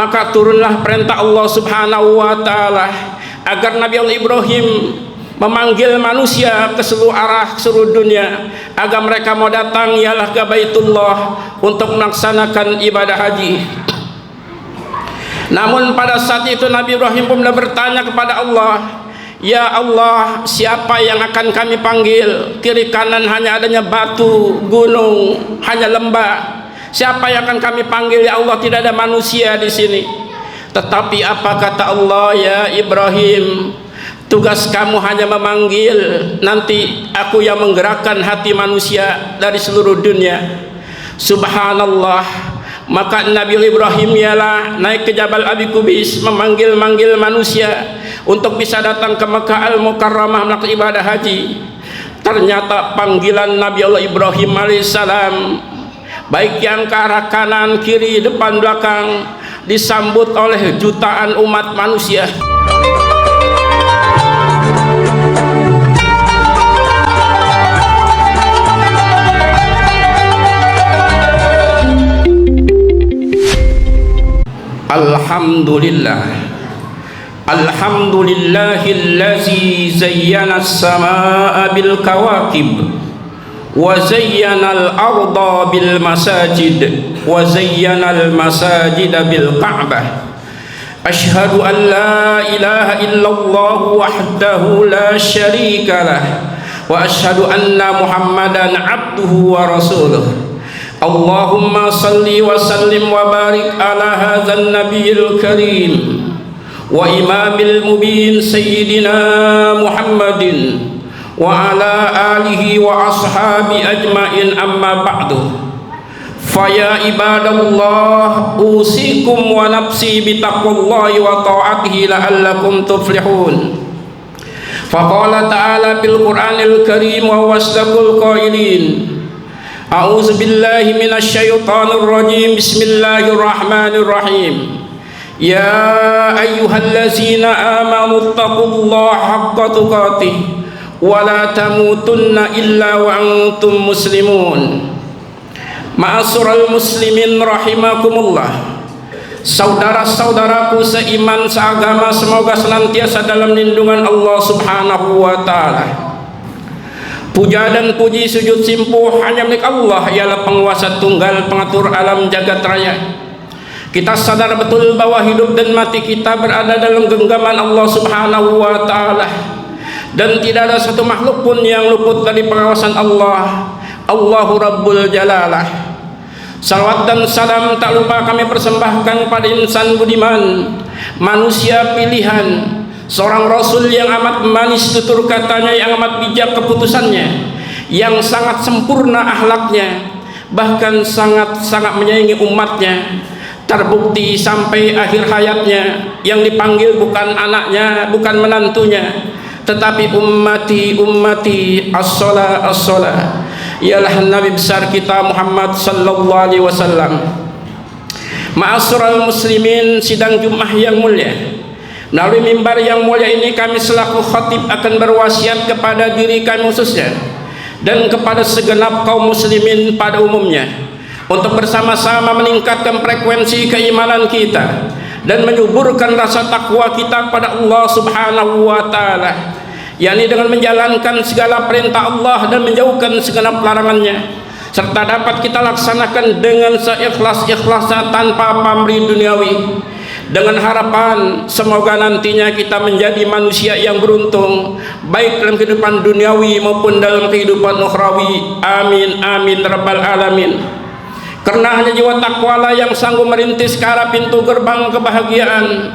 maka turunlah perintah Allah Subhanahu wa taala agar Nabi Allah Ibrahim memanggil manusia ke seluruh arah, ke seluruh dunia, agar mereka mau datang ialah ke Baitullah untuk melaksanakan ibadah haji. Namun pada saat itu Nabi Ibrahim pun bertanya kepada Allah, ya Allah, siapa yang akan kami panggil? Kiri kanan hanya adanya batu, gunung, hanya lembah. Siapa yang akan kami panggil ya Allah? Tidak ada manusia di sini. Tetapi apa kata Allah? Ya Ibrahim, tugas kamu hanya memanggil, nanti aku yang menggerakkan hati manusia dari seluruh dunia. Subhanallah. Maka Nabi Ibrahim ialah naik ke Jabal Abi Kubis, memanggil-manggil manusia untuk bisa datang ke Mekah Al-Mukarramah melakukan ibadah haji. Ternyata panggilan Nabi Allah Ibrahim alaihissalam, baik yang ke arah kanan, kiri, depan, belakang, disambut oleh jutaan umat manusia. Alhamdulillah, alhamdulillahillazi zayyana as-samaa'a bil kawakib wa zayyana al-arda bil masajid wa zayyana al-masajida bil ka'bah. Ashhadu an la ilaha illallah wahdahu la syarika lah wa ashhadu anna Muhammadan abduhu wa rasuluh. Allahumma salli wa sallim wa barik ala hadzal nabiyil karim wa imamil mubin sayyidina Muhammadin wa ala alihi wa ashabi ajmain, amma ba'du. Faya ibadallah, usikum wa nafsi bitaqwallahi wa ta'atihi la'allakum tuflihun. Faqala ta'ala bil Qur'anil karim wa wasdaqul qailin. A'udzu billahi minasy syaithanir rajim. Bismillahirrahmanirrahim. Ya ayyuhallazina amanu taqullaha haqqa tuqatih wa la tamutunna illa wa antum muslimun. Ma'asyiral muslimin rahimakumullah. Saudara-saudaraku seiman seagama, semoga senantiasa dalam lindungan Allah Subhanahu wa taala. Puja dan puji sujud simpuh hanya milik Allah, ialah penguasa tunggal, pengatur alam jagat raya. Kita sadar betul bahwa hidup dan mati kita berada dalam genggaman Allah Subhanahu wa taala, dan tidak ada satu makhluk pun yang luput dari pengawasan Allah. Allahu Rabbul Jalalah. Salawat dan salam tak lupa kami persembahkan pada insan budiman, manusia pilihan, seorang Rasul yang amat manis tutur katanya, yang amat bijak keputusannya, yang sangat sempurna akhlaknya, bahkan sangat-sangat menyayangi umatnya. Terbukti sampai akhir hayatnya yang dipanggil bukan anaknya, bukan menantunya, tetapi ummati ummati as-salah as-salah, ialah Nabi besar kita Muhammad sallallahu alaihi wasallam. Ma'asyiral muslimin, sidang Jumat yang mulia, melalui mimbar yang mulia ini kami selaku khatib akan berwasiat kepada diri kami khususnya dan kepada segenap kaum muslimin pada umumnya untuk bersama-sama meningkatkan frekuensi keimanan kita dan menyuburkan rasa takwa kita kepada Allah Subhanahu wa taala, yakni dengan menjalankan segala perintah Allah dan menjauhkan segenap larangannya, serta dapat kita laksanakan dengan seikhlas-ikhlasnya tanpa pamrih duniawi, dengan harapan semoga nantinya kita menjadi manusia yang beruntung, baik dalam kehidupan duniawi maupun dalam kehidupan ukhrawi. Amin amin rabbal alamin. Karena hanya jiwa takwalah yang sanggup merintis ke arah pintu gerbang kebahagiaan.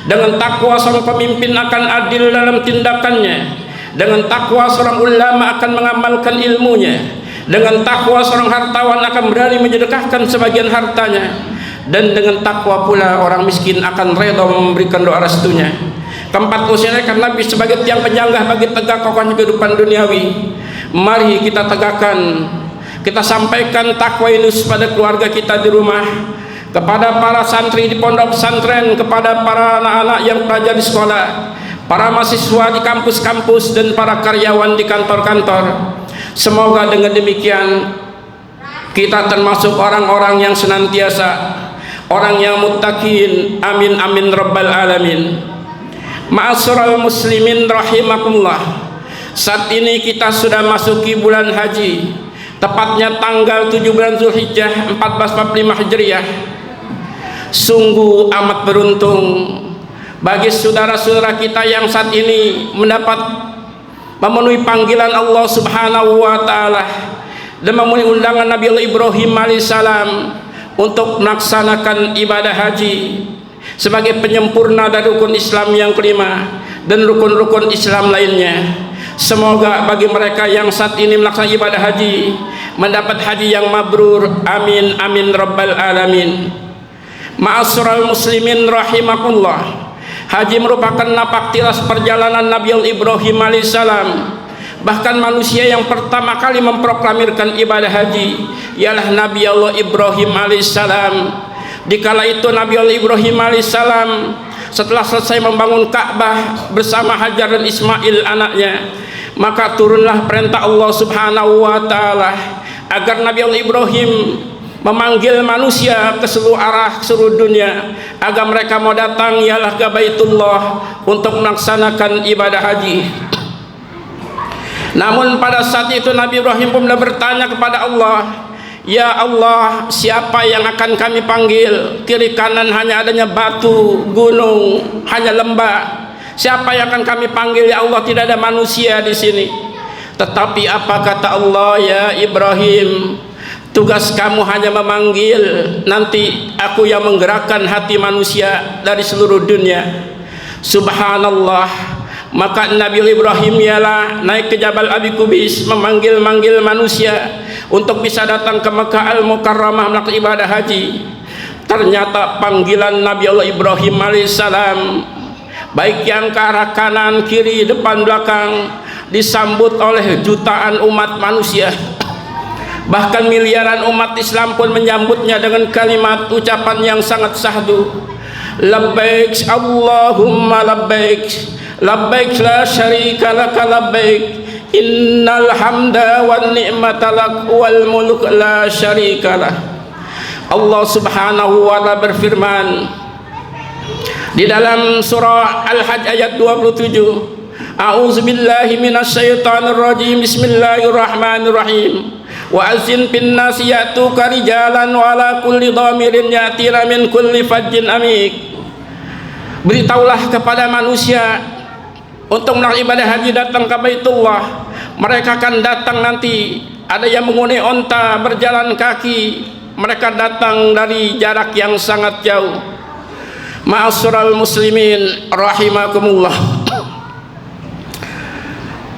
Dengan takwa seorang pemimpin akan adil dalam tindakannya. Dengan takwa seorang ulama akan mengamalkan ilmunya. Dengan takwa seorang hartawan akan berani menyedekahkan sebagian hartanya. Dan dengan takwa pula orang miskin akan reda memberikan doa restunya. Keempat usianya kan Nabi sebagai tiang penyanggah bagi tegak kokohnya kehidupan duniawi. Mari kita tegakkan, kita sampaikan takwa ini pada keluarga kita di rumah, kepada para santri di pondok pesantren, kepada para anak-anak yang belajar di sekolah, para mahasiswa di kampus-kampus, dan para karyawan di kantor-kantor. Semoga dengan demikian kita termasuk orang-orang yang senantiasa, orang yang muttaqin. Amin amin rabbal alamin. Ma'asyiral muslimin rahimakumullah. Saat ini kita sudah masuki bulan haji, tepatnya tanggal 7 bulan Zulhijjah 1445 Hijriah. Sungguh amat beruntung bagi saudara-saudara kita yang saat ini mendapat memenuhi panggilan Allah Subhanahu wa taala dan memenuhi undangan Nabi Allah Ibrahim alaihissalam untuk melaksanakan ibadah haji sebagai penyempurna dari rukun Islam yang kelima dan rukun-rukun Islam lainnya. Semoga bagi mereka yang saat ini melaksanakan ibadah haji mendapat haji yang mabrur. Amin amin rabbal alamin. Ma'asyiral muslimin rahimakumullah. Haji merupakan napak tilas perjalanan Nabi Ibrahim alaihissalam. Bahkan manusia yang pertama kali memproklamirkan ibadah haji ialah Nabi Allah Ibrahim alaihissalam. Dikala itu Nabi Allah Ibrahim alaihissalam setelah selesai membangun Ka'bah bersama Hajar dan Ismail anaknya, maka turunlah perintah Allah Subhanahu wa taala agar Nabi Allah Ibrahim memanggil manusia ke seluruh arah, ke seluruh dunia, agar mereka mau datang ialah ke Baitullah untuk melaksanakan ibadah haji. Namun pada saat itu Nabi Ibrahim pun bertanya kepada Allah, ya Allah, siapa yang akan kami panggil? Kiri kanan hanya adanya batu, gunung, hanya lembah. Siapa yang akan kami panggil ya Allah? Tidak ada manusia di sini. Tetapi apa kata Allah? Ya Ibrahim, tugas kamu hanya memanggil, nanti aku yang menggerakkan hati manusia dari seluruh dunia. Subhanallah. Maka Nabi Ibrahim ialah naik ke Jabal Abi Kubis, memanggil-manggil manusia untuk bisa datang ke Mekah Al-Mukarramah melakukan ibadah haji. Ternyata panggilan Nabi Allah Ibrahim alaihissalam, baik yang ke arah kanan, kiri, depan, belakang, disambut oleh jutaan umat manusia. Bahkan miliaran umat Islam pun menyambutnya dengan kalimat ucapan yang sangat syahdu. Labbaik Allahumma labbaik, labbaik la syarika laka labbaik, innal hamda wan ni'mata lak wal mulk la syarika lah. Allah Subhanahu wa taala berfirman di dalam surah Al-Hajj ayat 27, A'udzubillahi minasyaitonir rajim. Bismillahirrahmanirrahim. Wa azin bin nasi ya'tuka rijalan wa ala kulli dhamirin ya'tina min kulli fajjin amik. Beritahulah kepada manusia untuk melakukan ibadah haji datang ke Baitullah. Mereka akan datang nanti, ada yang mengundi onta, berjalan kaki. Mereka datang dari jarak yang sangat jauh. Ma'asyiral muslimin rahimakumullah.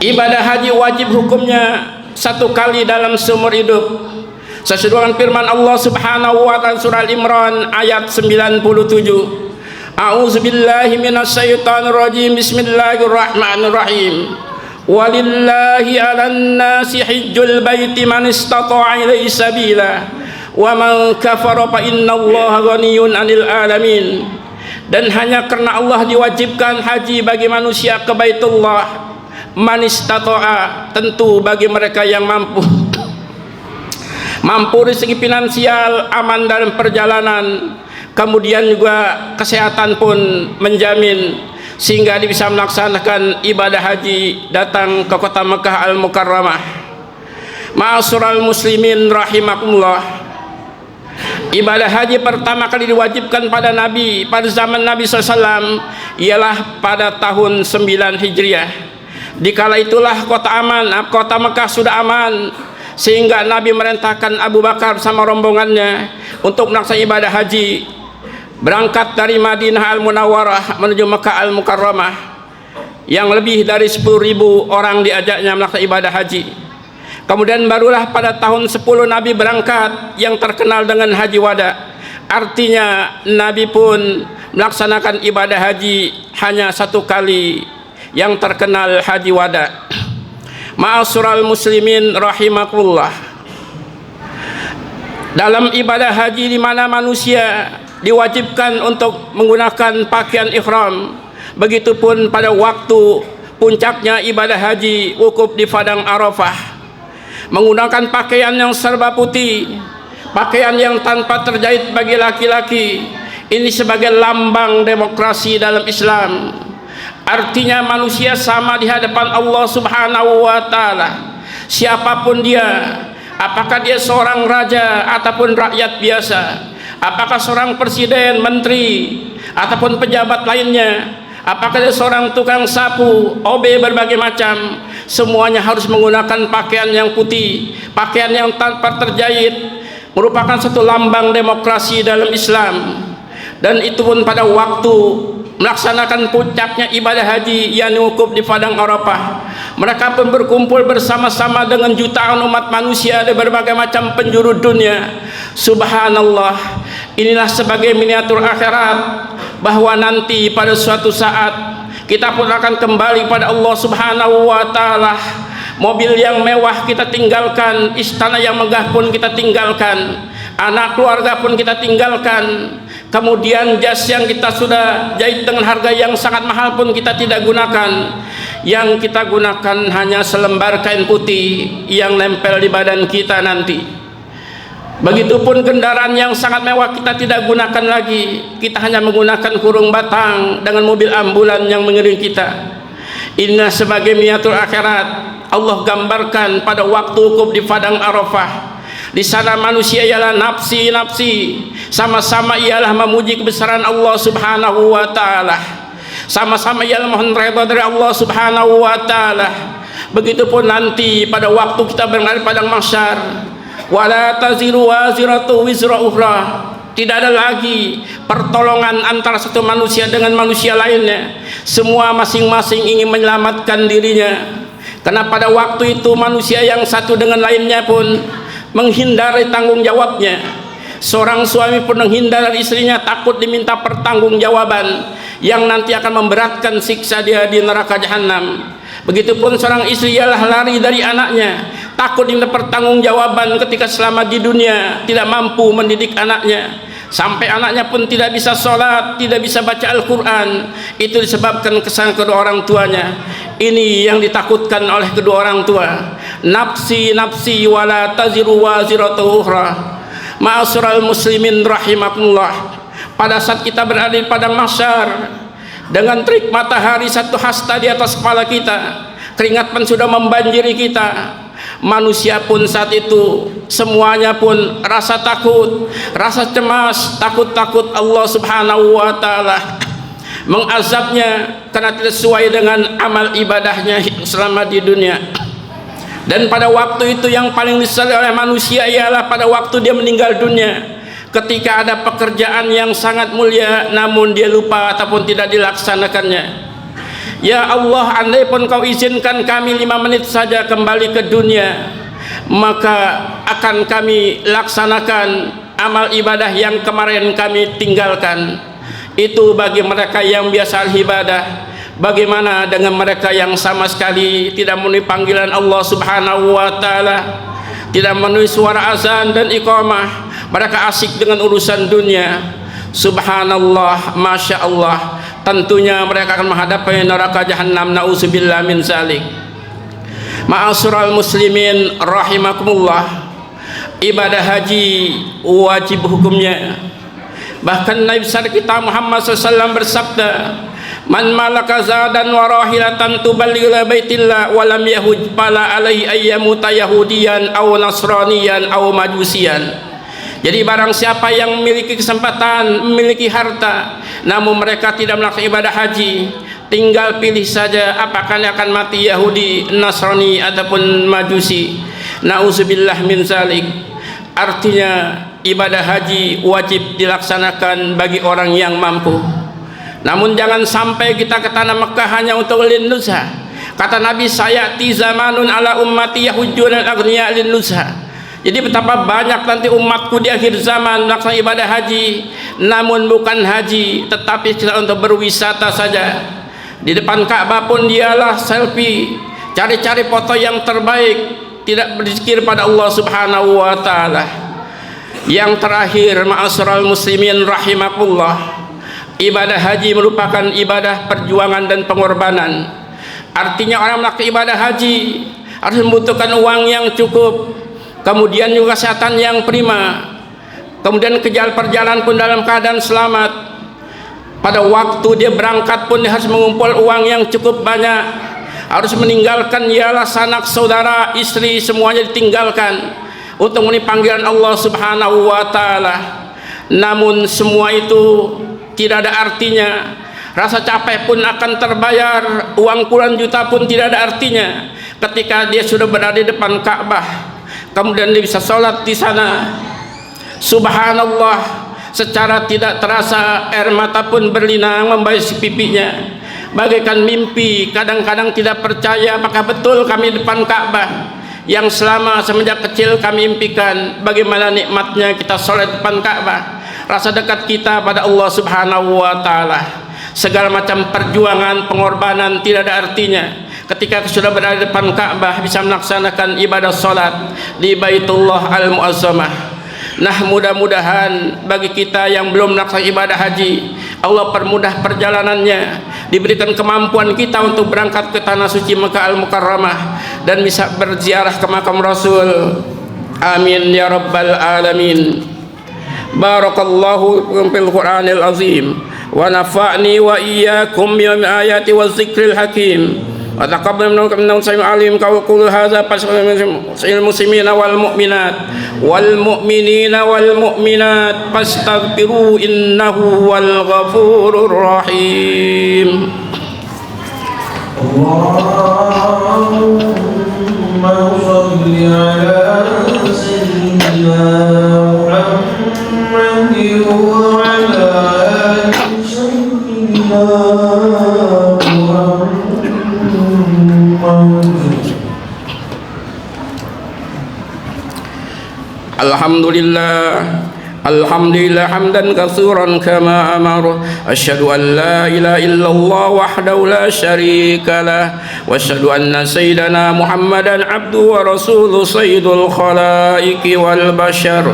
Ibadah haji wajib hukumnya satu kali dalam seumur hidup. Sesuai dengan firman Allah Subhanahu wa taala surah Al-Imran ayat 97. A'udzubillahi minasyaitonir rajim. Bismillahirrahmanirrahim. Walillahi 'alan nasi hajjul baiti man istata'a ilaihi sabila wa man kafara fa innallaha ghaniyyun 'anil alamin. Dan hanya karena Allah diwajibkan haji bagi manusia ke Baitullah man istata'a, tentu bagi mereka yang mampu dari segi finansial, aman dalam perjalanan, kemudian juga kesehatan pun menjamin, sehingga dia bisa melaksanakan ibadah haji datang ke kota Mekah Al-Mukarramah. Ma'asyiral muslimin rahimakumullah. Ibadah haji pertama kali diwajibkan pada Nabi pada zaman Nabi SAW ialah pada tahun 9 Hijriah. Dikala itulah kota Mekah sudah aman, sehingga Nabi merintahkan Abu Bakar sama rombongannya untuk melaksanakan ibadah haji, berangkat dari Madinah Al-Munawwarah menuju Mekah Al-Mukarramah, yang lebih dari 10.000 orang diajaknya melaksanakan ibadah haji. Kemudian barulah pada tahun 10 Nabi berangkat, yang terkenal dengan Haji Wada. Artinya Nabi pun melaksanakan ibadah haji hanya satu kali, yang terkenal Haji Wada. Ma'asyiral muslimin rahimakumullah. Dalam ibadah haji di mana manusia diwajibkan untuk menggunakan pakaian ihram, begitupun pada waktu puncaknya ibadah haji wukuf di padang Arafah, menggunakan pakaian yang serba putih, pakaian yang tanpa terjahit bagi laki-laki. Ini sebagai lambang demokrasi dalam Islam. Artinya manusia sama di hadapan Allah Subhanahu wa taala. Siapapun dia, apakah dia seorang raja ataupun rakyat biasa, apakah seorang presiden, menteri ataupun pejabat lainnya, apakah dia seorang tukang sapu, OB berbagai macam, semuanya harus menggunakan pakaian yang putih, pakaian yang tanpa terjahit, merupakan satu lambang demokrasi dalam Islam. Dan itu pun pada waktu melaksanakan puncaknya ibadah haji yang wukuf di padang Arafah. Mereka pun berkumpul bersama-sama dengan jutaan umat manusia dari berbagai macam penjuru dunia. Subhanallah, inilah sebagai miniatur akhirat, bahwa nanti pada suatu saat kita pun akan kembali pada Allah Subhanahu wa taala. Mobil yang mewah kita tinggalkan, istana yang megah pun kita tinggalkan, anak keluarga pun kita tinggalkan, kemudian jas yang kita sudah jahit dengan harga yang sangat mahal pun kita tidak gunakan. Yang kita gunakan hanya selembar kain putih yang nempel di badan kita nanti. Begitupun kendaraan yang sangat mewah kita tidak gunakan lagi, kita hanya menggunakan kurung batang dengan mobil ambulan yang mengiring kita. Inilah sebagai miniatur akhirat. Allah gambarkan pada waktu wukuf di padang Arafah. Di sana manusia ialah nafsi-nafsi, sama-sama ialah memuji kebesaran Allah Subhanahu wa taala, sama-sama ialah mohon redha dari Allah Subhanahu wa taala. Begitupun nanti pada waktu kita berada di padang mahsyar, wala taziru waziratu wizra ukhra. Tidak ada lagi pertolongan antara satu manusia dengan manusia lainnya. Semua masing-masing ingin menyelamatkan dirinya. Karena pada waktu itu manusia yang satu dengan lainnya pun menghindari tanggung jawabnya. Seorang suami pun menghindar dari istrinya, takut diminta pertanggungjawaban yang nanti akan memberatkan siksa dia di neraka jahanam. Begitupun seorang istri ialah lari dari anaknya, takut diminta pertanggungjawaban ketika selama di dunia tidak mampu mendidik anaknya, sampai anaknya pun tidak bisa sholat, tidak bisa baca Al-Quran. Itu disebabkan kesalahan kedua orang tuanya. Ini yang ditakutkan oleh kedua orang tua. Nafsi nafsi wala taziru waziratu ukhra. Ma'asyiral muslimin rahimakumullah. Pada saat kita berada di padang mahsyar, dengan terik matahari satu hasta di atas kepala kita, keringat pun sudah membanjiri kita, manusia pun saat itu semuanya pun rasa takut, rasa cemas, takut Allah Subhanahu wa taala mengazabnya karena tidak sesuai dengan amal ibadahnya selama di dunia. Dan pada waktu itu yang paling disesali oleh manusia ialah pada waktu dia meninggal dunia, ketika ada pekerjaan yang sangat mulia namun dia lupa ataupun tidak dilaksanakannya. Ya Allah, andai pun kau izinkan kami 5 menit saja kembali ke dunia, maka akan kami laksanakan amal ibadah yang kemarin kami tinggalkan. Itu bagi mereka yang biasa ibadah. Bagaimana dengan mereka yang sama sekali tidak memenuhi panggilan Allah Subhanahu wa taala, tidak memenuhi suara azan dan iqamah, mereka asik dengan urusan dunia. Subhanallah, masya Allah, tentunya mereka akan menghadapi neraka jahanam. Nauzubillah min zalik. Ma'asyiral muslimin rahimakumullah, ibadah haji wajib hukumnya. Bahkan Nabi besar kita Muhammad SAW bersabda, man malaka zadan wa rahilatan tuballighu ila baitillah wa lam yahuj fala alaihi ayyamuta yahudiyan aw nasraniyan aw majusiyan. Jadi barang siapa yang memiliki kesempatan, memiliki harta, namun mereka tidak melakukan ibadah haji, tinggal pilih saja apakah akan mati Yahudi, Nasrani ataupun Majusi. Nauzubillah min zalik. Artinya ibadah haji wajib dilaksanakan bagi orang yang mampu. Namun jangan sampai kita ke tanah Mekah hanya untuk lin-nuzha. Kata Nabi, sayati zamanun ala ummati yahujjuna al-aghniya lin-nuzha. Jadi betapa banyak nanti umatku di akhir zaman melaksanakan ibadah haji, namun bukan haji, tetapi kita untuk berwisata saja. Di depan Ka'bah pun dialah selfie, cari-cari foto yang terbaik, tidak berzikir pada Allah Subhanahu wa taala. Yang terakhir, ma'asyiral muslimin rahimakumullah, ibadah haji merupakan ibadah perjuangan dan pengorbanan. Artinya orang melakukan ibadah haji harus membutuhkan uang yang cukup, kemudian juga kesehatan yang prima, kemudian perjalanan pun dalam keadaan selamat. Pada waktu dia berangkat pun dia harus mengumpul uang yang cukup banyak, harus meninggalkan ialah sanak saudara, istri, semuanya ditinggalkan untuk memenuhi panggilan Allah Subhanahu wa taala. Namun semua itu tidak ada artinya. Rasa capek pun akan terbayar, uang puluhan juta pun tidak ada artinya ketika dia sudah berada di depan Ka'bah, kemudian dia bisa sholat di sana. Subhanallah, secara tidak terasa air mata pun berlinang membiasi pipinya, bagaikan mimpi. Kadang-kadang tidak percaya apakah betul kami di depan Ka'bah yang selama semenjak kecil kami impikan. Bagaimana nikmatnya kita sholat di depan Ka'bah, rasa dekat kita pada Allah Subhanahu wa taala. Segala macam perjuangan, pengorbanan tidak ada artinya ketika sudah berada di depan Ka'bah, bisa melaksanakan ibadah sholat di Baitullah Al-Mu'azzamah. Nah, mudah-mudahan bagi kita yang belum melaksanakan ibadah haji, Allah permudah perjalanannya, diberikan kemampuan kita untuk berangkat ke tanah suci Mekah Al-Mukarramah dan bisa berziarah ke makam Rasul. Amin ya rabbal alamin. Barakallahu fil Qur'anil azim wa nafa'ni wa iyyakum bi ayati wa dzikril hakim wa taqabbal minna sami alim ka qul hadza fasil muslimina wal mu'minat wal mu'minina wal mu'minat fastaghfiru innahu wal ghafurur rahim. Allahumma shalli ala sayyidina Muhammadin wa ala Alhamdulillah, alhamdulillah hamdan katsiran kama amara. Asyhadu an la ilaha illallah wahdahu la syarika lah wa asyhadu anna sayyidana Muhammadan abduhu wa rasuluhu sayyidul khalaiqi wal bashar.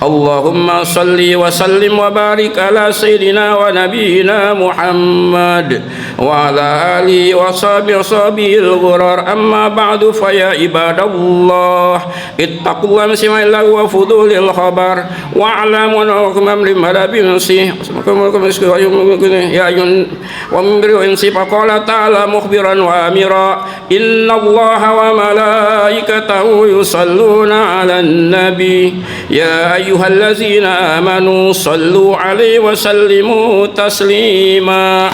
Allahumma salli wa sallim wa barik ala sayyidina wa nabiyyina Muhammad wa ala alihi wa sahbihi al-ghurar. Amma ba'du, fa ya ibadallah ittaqullaha bismillah wa fudulil khabar wa alamu annakum limada binsi ya ayun wa mimri insi faqala ta'ala mukhbiran wa amira innallaha wa malaikatahu yusalluna 'alan nabi ya ayyuhallazina amanu sallu 'alaihi wa sallimu taslima.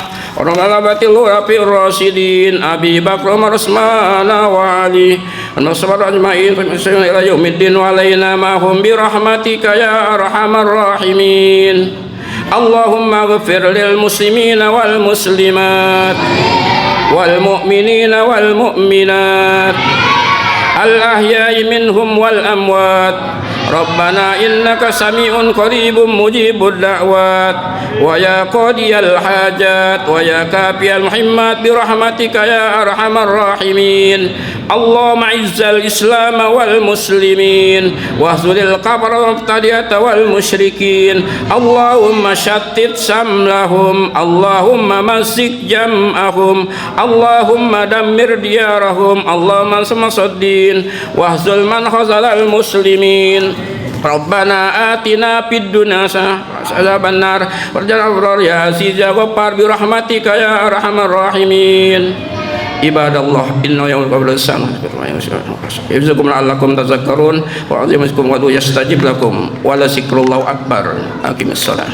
Batil Rafi'ir Rasyidin Abi Bakr Umar Utsman wa Ali an-nasabar ajma'in ila yaumiddin wa alaina ma'hum bi rahmatika ya arhamar rahimin. Allahumma ighfir lil muslimina wal muslimat wal mu'minina wal mu'minat al ahya'i minhum wal amwat. Rabbana innaka sami'un qaribun mujibud da'wat wa ya qadiyal hajat wa ya kafiyal muhimmat bi rahmatika ya arhamar rahimin. Allahumma izzal islam wal muslimin wa ahzulil qabr wal mubtadi'ata wal musyrikin. Allahumma shattit samlahum, Allahumma masik jam'ahum, Allahumma dammir diyarahum, Allahumma samasaddin wa ahzul man khazalal muslimin. Rabbana atina fid dunya hasanatan nar warjal abrar ya aziz ya ghaffar bi rahmatika ya arhamar rahimin. Ibadallah inna yawmal qabla sana yafzukum la'allakum tadhakkarun wa 'azimukum wa yastajib lakum wa la zikrullahu akbar. Aqimissalah.